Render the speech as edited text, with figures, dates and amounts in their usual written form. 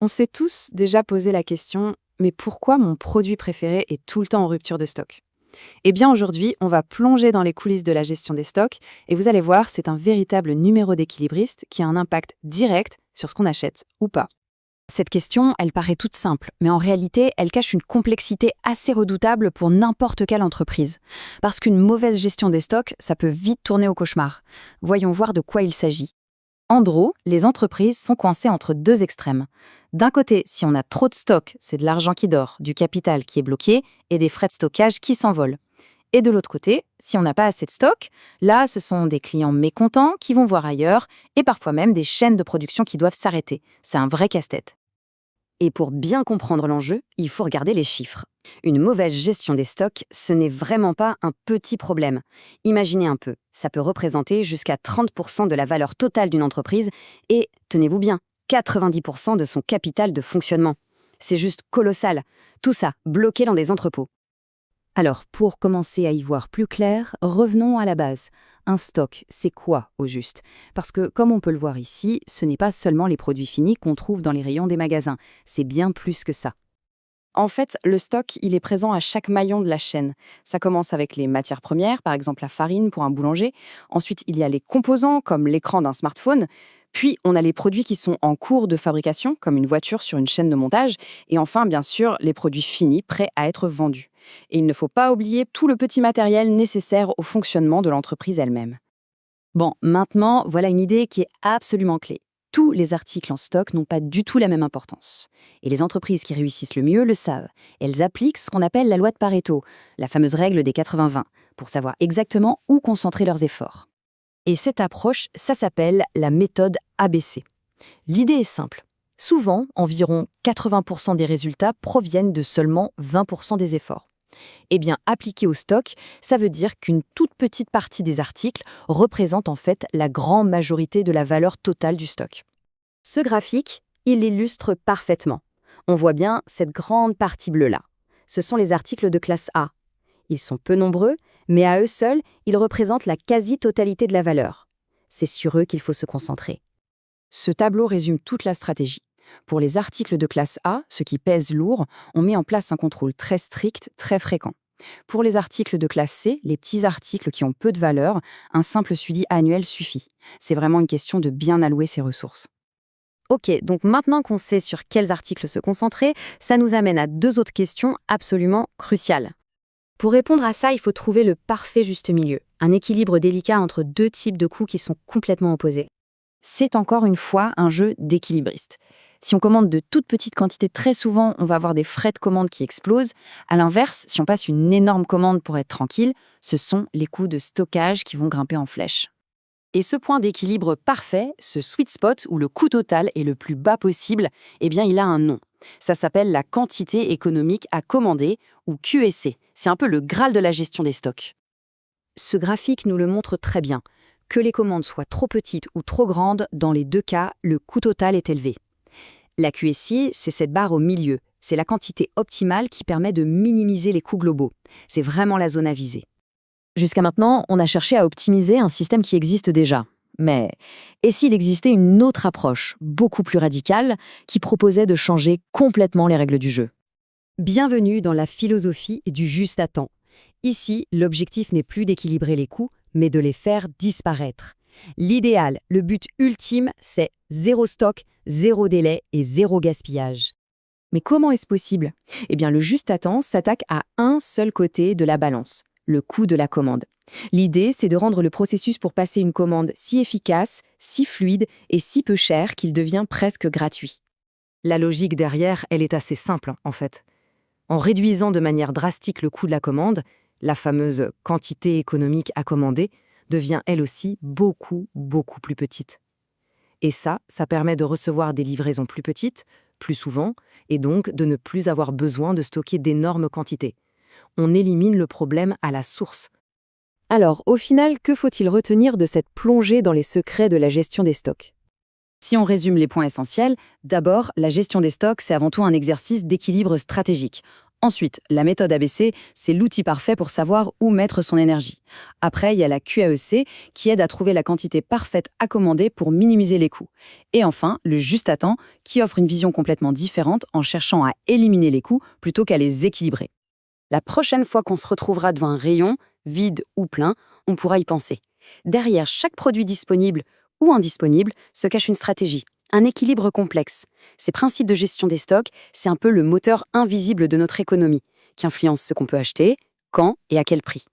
On s'est tous déjà posé la question, mais pourquoi mon produit préféré est tout le temps en rupture de stock? Eh bien aujourd'hui, on va plonger dans les coulisses de la gestion des stocks et vous allez voir, c'est un véritable numéro d'équilibriste qui a un impact direct sur ce qu'on achète ou pas. Cette question, elle paraît toute simple, mais en réalité, elle cache une complexité assez redoutable pour n'importe quelle entreprise. Parce qu'une mauvaise gestion des stocks, ça peut vite tourner au cauchemar. Voyons voir de quoi il s'agit. En gros, les entreprises sont coincées entre deux extrêmes. D'un côté, si on a trop de stock, c'est de l'argent qui dort, du capital qui est bloqué et des frais de stockage qui s'envolent. Et de l'autre côté, si on n'a pas assez de stock, là, ce sont des clients mécontents qui vont voir ailleurs et parfois même des chaînes de production qui doivent s'arrêter. C'est un vrai casse-tête. Et pour bien comprendre l'enjeu, il faut regarder les chiffres. Une mauvaise gestion des stocks, ce n'est vraiment pas un petit problème. Imaginez un peu, ça peut représenter jusqu'à 30% de la valeur totale d'une entreprise et, tenez-vous bien, 90% de son capital de fonctionnement. C'est juste colossal. Tout ça, bloqué dans des entrepôts. Alors, pour commencer à y voir plus clair, revenons à la base. Un stock, c'est quoi au juste? Parce que, comme on peut le voir ici, ce n'est pas seulement les produits finis qu'on trouve dans les rayons des magasins, c'est bien plus que ça. En fait, le stock, il est présent à chaque maillon de la chaîne. Ça commence avec les matières premières, par exemple la farine pour un boulanger. Ensuite, il y a les composants, comme l'écran d'un smartphone. Puis, on a les produits qui sont en cours de fabrication, comme une voiture sur une chaîne de montage. Et enfin, bien sûr, les produits finis, prêts à être vendus. Et il ne faut pas oublier tout le petit matériel nécessaire au fonctionnement de l'entreprise elle-même. Bon, maintenant, voilà une idée qui est absolument clé. Tous les articles en stock n'ont pas du tout la même importance. Et les entreprises qui réussissent le mieux le savent. Elles appliquent ce qu'on appelle la loi de Pareto, la fameuse règle des 80-20, pour savoir exactement où concentrer leurs efforts. Et cette approche, ça s'appelle la méthode ABC. L'idée est simple. Souvent, environ 80% des résultats proviennent de seulement 20% des efforts. Eh bien, appliqué au stock, ça veut dire qu'une toute petite partie des articles représente en fait la grande majorité de la valeur totale du stock. Ce graphique, il l'illustre parfaitement. On voit bien cette grande partie bleue-là. Ce sont les articles de classe A. Ils sont peu nombreux, mais à eux seuls, ils représentent la quasi-totalité de la valeur. C'est sur eux qu'il faut se concentrer. Ce tableau résume toute la stratégie. Pour les articles de classe A, ceux qui pèsent lourd, on met en place un contrôle très strict, très fréquent. Pour les articles de classe C, les petits articles qui ont peu de valeur, un simple suivi annuel suffit. C'est vraiment une question de bien allouer ses ressources. Ok, donc maintenant qu'on sait sur quels articles se concentrer, ça nous amène à deux autres questions absolument cruciales. Pour répondre à ça, il faut trouver le parfait juste milieu, un équilibre délicat entre deux types de coûts qui sont complètement opposés. C'est encore une fois un jeu d'équilibriste. Si on commande de toutes petites quantités très souvent, on va avoir des frais de commande qui explosent. À l'inverse, si on passe une énorme commande pour être tranquille, ce sont les coûts de stockage qui vont grimper en flèche. Et ce point d'équilibre parfait, ce sweet spot où le coût total est le plus bas possible, eh bien il a un nom. Ça s'appelle la quantité économique à commander, ou QEC. C'est un peu le Graal de la gestion des stocks. Ce graphique nous le montre très bien. Que les commandes soient trop petites ou trop grandes, dans les deux cas, le coût total est élevé. La QSI, c'est cette barre au milieu. C'est la quantité optimale qui permet de minimiser les coûts globaux. C'est vraiment la zone à viser. Jusqu'à maintenant, on a cherché à optimiser un système qui existe déjà. Mais et s'il existait une autre approche, beaucoup plus radicale, qui proposait de changer complètement les règles du jeu? Bienvenue dans la philosophie du juste à temps. Ici, l'objectif n'est plus d'équilibrer les coûts, mais de les faire disparaître. L'idéal, le but ultime, c'est zéro stock, zéro délai et zéro gaspillage. Mais comment est-ce possible? Eh bien, le juste à temps s'attaque à un seul côté de la balance, le coût de la commande. L'idée, c'est de rendre le processus pour passer une commande si efficace, si fluide et si peu cher qu'il devient presque gratuit. La logique derrière, elle est assez simple, en fait. En réduisant de manière drastique le coût de la commande, la fameuse quantité économique à commander devient elle aussi beaucoup, beaucoup plus petite. Et ça permet de recevoir des livraisons plus petites, plus souvent, et donc de ne plus avoir besoin de stocker d'énormes quantités. On élimine le problème à la source. Alors, au final, que faut-il retenir de cette plongée dans les secrets de la gestion des stocks? Si on résume les points essentiels, d'abord, la gestion des stocks, c'est avant tout un exercice d'équilibre stratégique Ensuite, la méthode ABC, c'est l'outil parfait pour savoir où mettre son énergie. Après, il y a la QAEC qui aide à trouver la quantité parfaite à commander pour minimiser les coûts. Et enfin, le juste à temps qui offre une vision complètement différente en cherchant à éliminer les coûts plutôt qu'à les équilibrer. La prochaine fois qu'on se retrouvera devant un rayon, vide ou plein, on pourra y penser. Derrière chaque produit disponible ou indisponible se cache une stratégie, un équilibre complexe. Ces principes de gestion des stocks, c'est un peu le moteur invisible de notre économie, qui influence ce qu'on peut acheter, quand et à quel prix.